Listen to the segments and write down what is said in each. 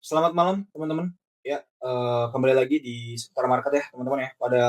Selamat malam teman-teman. Ya, kembali lagi di Seputar Market ya teman-teman ya. Pada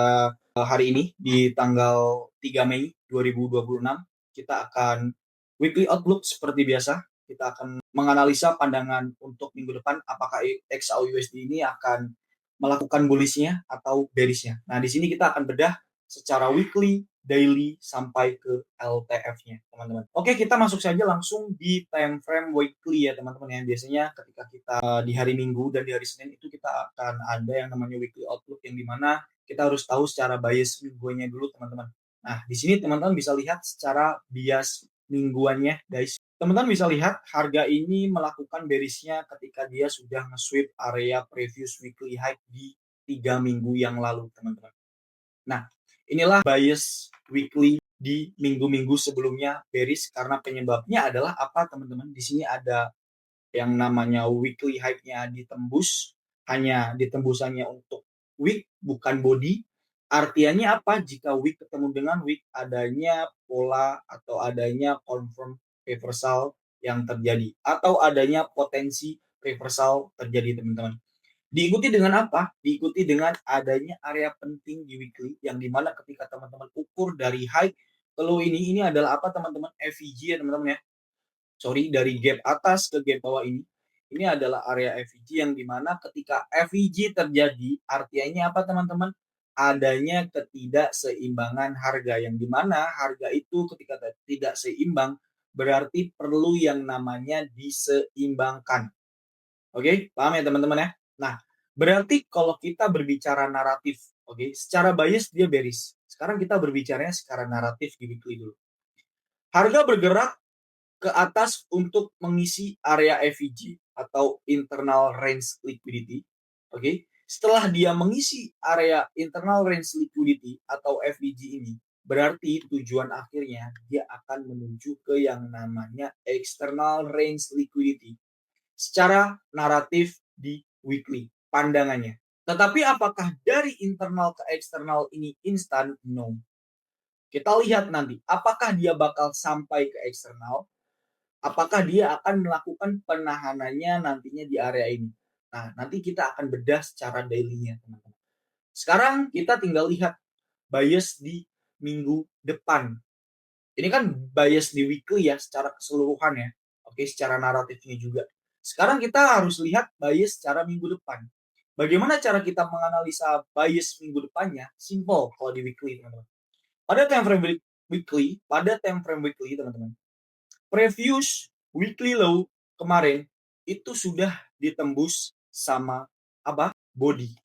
hari ini di tanggal 3 Mei 2026 kita akan weekly outlook seperti biasa. Kita akan menganalisa pandangan untuk minggu depan apakah XAUUSD ini akan melakukan bullish-nya atau bearish-nya. Nah, di sini kita akan bedah secara weekly, daily, sampai ke LTF-nya, teman-teman. Oke, kita masuk saja langsung di time frame weekly ya, teman-teman ya. Biasanya ketika kita di hari Minggu dan di hari Senin itu kita akan ada yang namanya weekly outlook yang dimana kita harus tahu secara bias mingguannya dulu, teman-teman. Nah, di sini teman-teman bisa lihat secara bias mingguannya, guys. Teman-teman bisa lihat harga ini melakukan bearish-nya ketika dia sudah nge-sweep area previous weekly high di 3 minggu yang lalu, teman-teman. Nah, inilah bias weekly di minggu-minggu sebelumnya bearish karena penyebabnya adalah apa, teman-teman? Di sini ada yang namanya weekly high-nya ditembus, hanya ditembusannya untuk week bukan body. Artinya apa? Jika week ketemu dengan week, adanya pola atau adanya confirm reversal yang terjadi atau adanya potensi reversal terjadi, teman-teman. Diikuti dengan apa? Diikuti dengan adanya area penting di weekly yang dimana ketika teman-teman ukur dari high ke low ini adalah apa, teman-teman? FVG ya, teman-teman ya. Sorry, dari gap atas ke gap bawah ini adalah area FVG yang dimana ketika FVG terjadi, artinya apa, teman-teman? Adanya ketidakseimbangan harga yang dimana harga itu ketika tidak seimbang berarti perlu yang namanya diseimbangkan. Oke, paham ya teman-teman ya? Nah, berarti kalau kita berbicara naratif, oke, secara bias dia bearish. Sekarang kita berbicaranya secara naratif di weekly dulu. Harga bergerak ke atas untuk mengisi area FVG atau internal range liquidity. Oke, setelah dia mengisi area internal range liquidity atau FVG ini, berarti tujuan akhirnya dia akan menuju ke yang namanya external range liquidity secara naratif di weekly pandangannya. Tetapi apakah dari internal ke eksternal ini instan? No. Kita lihat nanti, apakah dia bakal sampai ke eksternal? Apakah dia akan melakukan penahanannya nantinya di area ini? Nah, nanti kita akan bedah secara daily-nya, teman-teman. Sekarang kita tinggal lihat bias di minggu depan. Ini kan bias di weekly ya, secara keseluruhan ya. Oke, secara naratifnya juga. Sekarang kita harus lihat bias secara minggu depan. Bagaimana cara kita menganalisa bias minggu depannya? Simple kalau di weekly, teman-teman. Pada time frame weekly, teman-teman. Previous weekly low kemarin itu sudah ditembus sama apa? Body.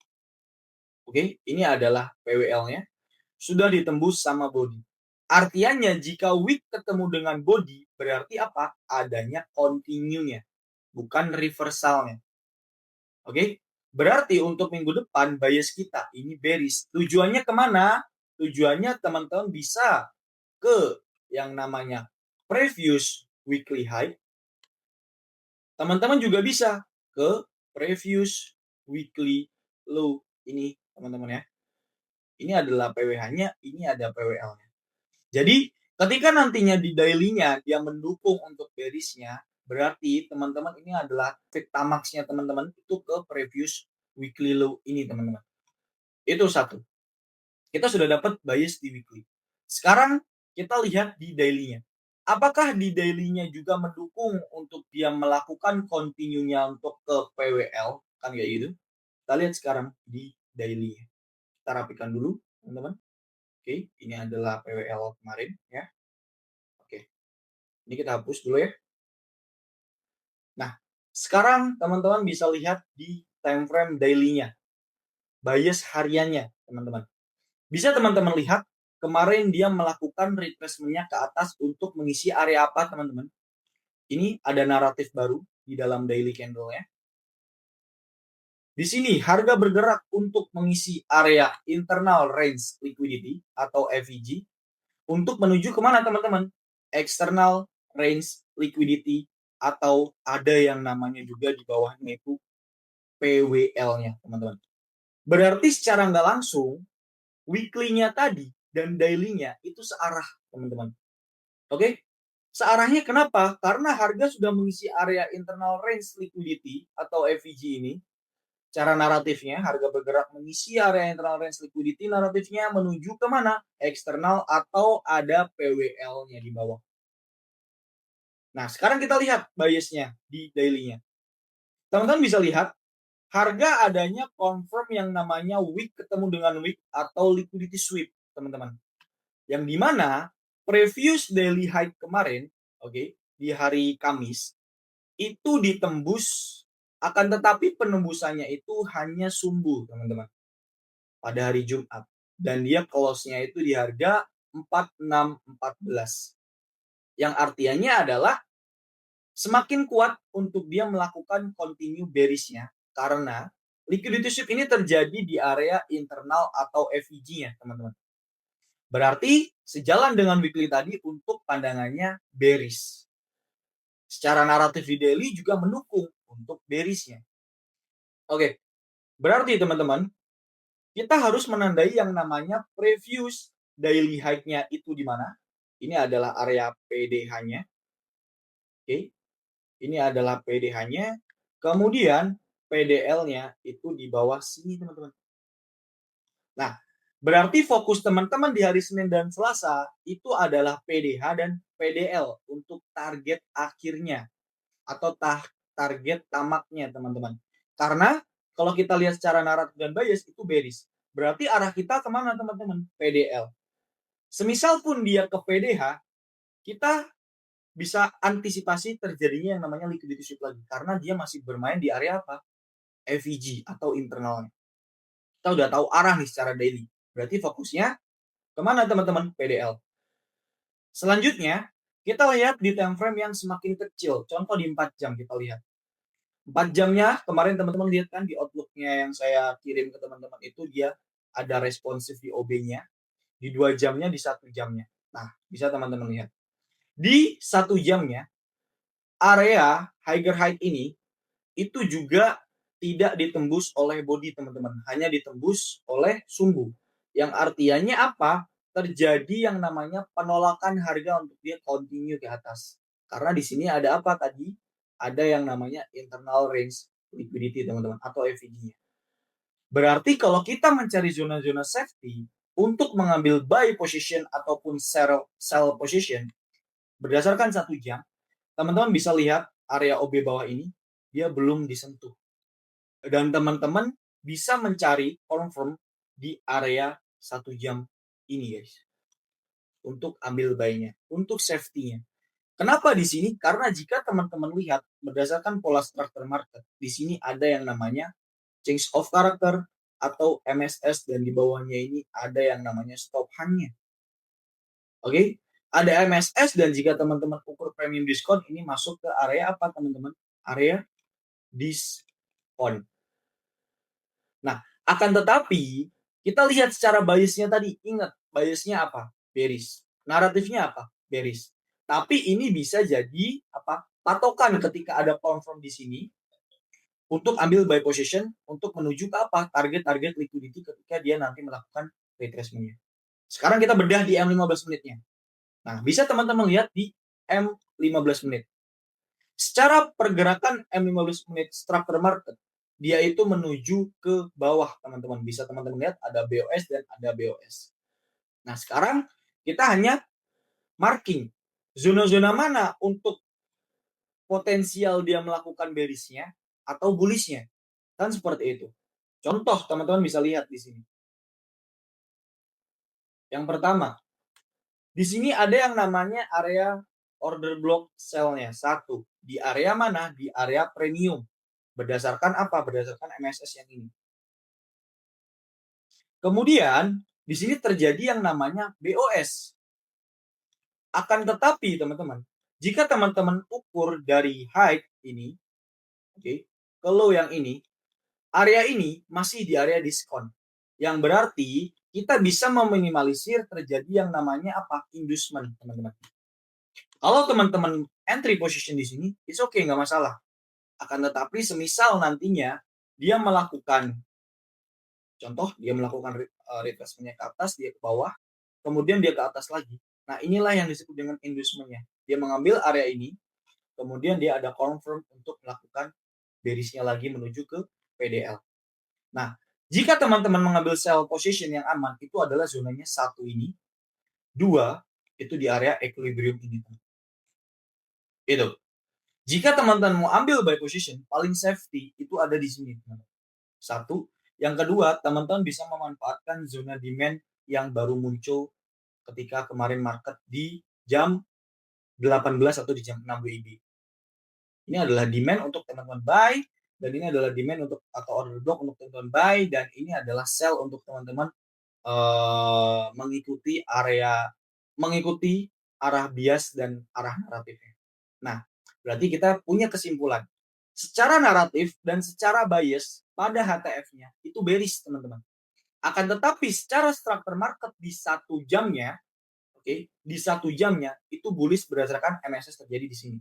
Oke, ini adalah PWL-nya. Sudah ditembus sama body. Artinya jika wick ketemu dengan body berarti apa? Adanya continue-nya, bukan reversalnya. Oke? Berarti untuk minggu depan bias kita ini bearish. Tujuannya kemana? Tujuannya teman-teman bisa ke yang namanya previous weekly high. Teman-teman juga bisa ke previous weekly low ini, teman-teman ya. Ini adalah PWH-nya, ini ada PWL-nya. Jadi ketika nantinya di daily-nya dia mendukung untuk bearish-nya, berarti teman-teman ini adalah Victamax-nya teman-teman itu ke previous weekly low ini, teman-teman. Itu satu. Kita sudah dapat bias di weekly. Sekarang kita lihat di daily-nya. Apakah di daily-nya juga mendukung untuk dia melakukan continue-nya untuk ke PWL? Kan kayak gitu. Kita lihat sekarang di daily-nya. Kita rapikan dulu, teman-teman. Oke, ini adalah PWL kemarin ya. Oke. Ini kita hapus dulu ya. Nah, sekarang teman-teman bisa lihat di time frame daily-nya. Bias hariannya, teman-teman. Bisa teman-teman lihat kemarin dia melakukan retracement-nya ke atas untuk mengisi area apa, teman-teman? Ini ada naratif baru di dalam daily candle-nya. Di sini harga bergerak untuk mengisi area internal range liquidity atau FEG untuk menuju kemana, teman-teman? External range liquidity atau ada yang namanya juga di bawahnya itu PWL-nya, teman-teman. Berarti secara nggak langsung weekly-nya tadi dan daily-nya itu searah, teman-teman. Oke? Searahnya kenapa? Karena harga sudah mengisi area internal range liquidity atau FVG ini. Cara naratifnya, harga bergerak mengisi area internal range liquidity, naratifnya menuju ke mana? Eksternal atau ada PWL-nya di bawah. Nah, sekarang kita lihat biasnya di daily-nya. Teman-teman bisa lihat, harga adanya confirm yang namanya wick ketemu dengan wick atau liquidity sweep, teman-teman. Yang dimana previous daily high kemarin, oke, di hari Kamis, itu ditembus, akan tetapi penembusannya itu hanya sumbu, teman-teman, pada hari Jumat. Dan dia close-nya itu di harga 4614. Yang artinya adalah semakin kuat untuk dia melakukan continue bearish-nya karena liquidity sweep ini terjadi di area internal atau FVG-nya, teman-teman. Berarti sejalan dengan weekly tadi untuk pandangannya bearish. Secara naratif di daily juga mendukung untuk bearish-nya. Oke, berarti teman-teman, kita harus menandai yang namanya previous daily high-nya itu di mana. Ini adalah area PDH-nya. Oke, ini adalah PDH-nya. Kemudian PDL-nya itu di bawah sini, teman-teman. Nah, berarti fokus teman-teman di hari Senin dan Selasa itu adalah PDH dan PDL untuk target akhirnya atau target tamaknya, teman-teman. Karena kalau kita lihat secara naratif dan bias itu bearish. Berarti arah kita kemana, teman-teman? PDL. Semisal pun dia ke PDH, kita bisa antisipasi terjadinya yang namanya liquidity sweep lagi. Karena dia masih bermain di area apa? FVG atau internalnya. Kita udah tahu arah nih secara daily. Berarti fokusnya kemana, teman-teman? PDL. Selanjutnya, kita lihat di time frame yang semakin kecil. Contoh di 4 jam kita lihat. 4 jamnya, kemarin teman-teman lihat kan di outlook-nya yang saya kirim ke teman-teman itu dia ada responsif di OB-nya. Di 2 jamnya, di 1 jamnya. Nah, bisa teman-teman lihat. Di 1 jamnya, area higher height ini itu juga tidak ditembus oleh body, teman-teman. Hanya ditembus oleh sumbu. Yang artinya apa? Terjadi yang namanya penolakan harga untuk dia continue ke atas. Karena di sini ada apa tadi? Ada yang namanya internal range liquidity, teman-teman, atau FVG-nya. Berarti kalau kita mencari zona-zona safety untuk mengambil buy position ataupun sell position berdasarkan 1 jam, teman-teman bisa lihat area OB bawah ini dia belum disentuh. Dan teman-teman bisa mencari confirm di area 1 jam ini, guys. Untuk ambil buy-nya, untuk safety-nya. Kenapa di sini? Karena jika teman-teman lihat berdasarkan pola structure market, di sini ada yang namanya change of character atau MSS dan di bawahnya ini ada yang namanya stop hand-nya. Oke, ada MSS dan jika teman-teman ukur premium diskon ini masuk ke area apa, teman-teman? Area diskon. Nah, akan tetapi kita lihat secara biasnya tadi. Ingat, biasnya apa? Bearish. Naratifnya apa? Bearish. Tapi ini bisa jadi apa? Patokan ketika ada confirm di sini untuk ambil buy position untuk menuju ke apa? Target-target liquidity ketika dia nanti melakukan retracement-nya. Sekarang kita bedah di M15 menitnya. Nah, bisa teman-teman lihat di M15 menit. Secara pergerakan M15 menit structure market, dia itu menuju ke bawah, teman-teman. Bisa teman-teman lihat ada BOS dan ada BOS. Nah, sekarang kita hanya marking zona-zona mana untuk potensial dia melakukan bearish-nya atau bullish-nya. Kan seperti itu. Contoh, teman-teman bisa lihat di sini. Yang pertama, di sini ada yang namanya area order block sell-nya. Satu, di area mana? Di area premium. Berdasarkan apa? Berdasarkan MSS yang ini. Kemudian, di sini terjadi yang namanya BOS. Akan tetapi, teman-teman, jika teman-teman ukur dari high ini, oke, ke low yang ini, area ini masih di area diskon. Yang berarti kita bisa meminimalisir terjadi yang namanya apa? Inducement, teman-teman. Kalau teman-teman entry position di sini, it's okay, nggak masalah. Akan tetapi semisal nantinya dia melakukan, contoh dia melakukan retracement-nya ke atas, dia ke bawah, kemudian dia ke atas lagi. Nah, inilah yang disebut dengan inducement-nya. Dia mengambil area ini, kemudian dia ada confirm untuk melakukan bearish-nya lagi menuju ke PDL. Nah, jika teman-teman mengambil sell position yang aman, itu adalah zonanya 1 ini, 2 itu di area equilibrium ini. Itu. Jika teman-teman mau ambil buy position, paling safety itu ada di sini. Satu. Yang kedua, teman-teman bisa memanfaatkan zona demand yang baru muncul ketika kemarin market di jam 18 atau di jam 6 WIB. Ini adalah demand untuk teman-teman buy, dan ini adalah demand untuk atau order block untuk teman-teman buy, dan ini adalah sell untuk teman-teman mengikuti arah bias dan arah naratifnya. Nah, berarti kita punya kesimpulan. Secara naratif dan secara bias pada HTF-nya itu bearish, teman-teman. Akan tetapi secara struktur market di 1 jamnya, di 1 jamnya itu bullish berdasarkan MSS terjadi di sini.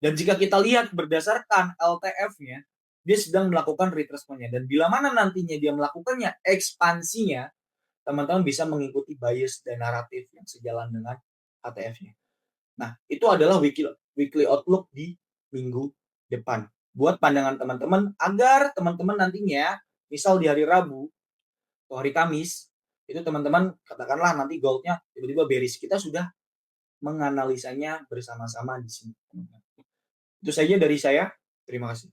Dan jika kita lihat berdasarkan LTF-nya, dia sedang melakukan retracement-nya. Dan bila mana nantinya dia melakukannya ekspansinya, teman-teman bisa mengikuti bias dan naratif yang sejalan dengan HTF-nya. Nah, itu adalah weekly outlook di minggu depan. Buat pandangan teman-teman, agar teman-teman nantinya, misal di hari Rabu atau hari Kamis, itu teman-teman katakanlah nanti goldnya tiba-tiba bearish. Kita sudah menganalisanya bersama-sama di sini. Itu saja dari saya. Terima kasih.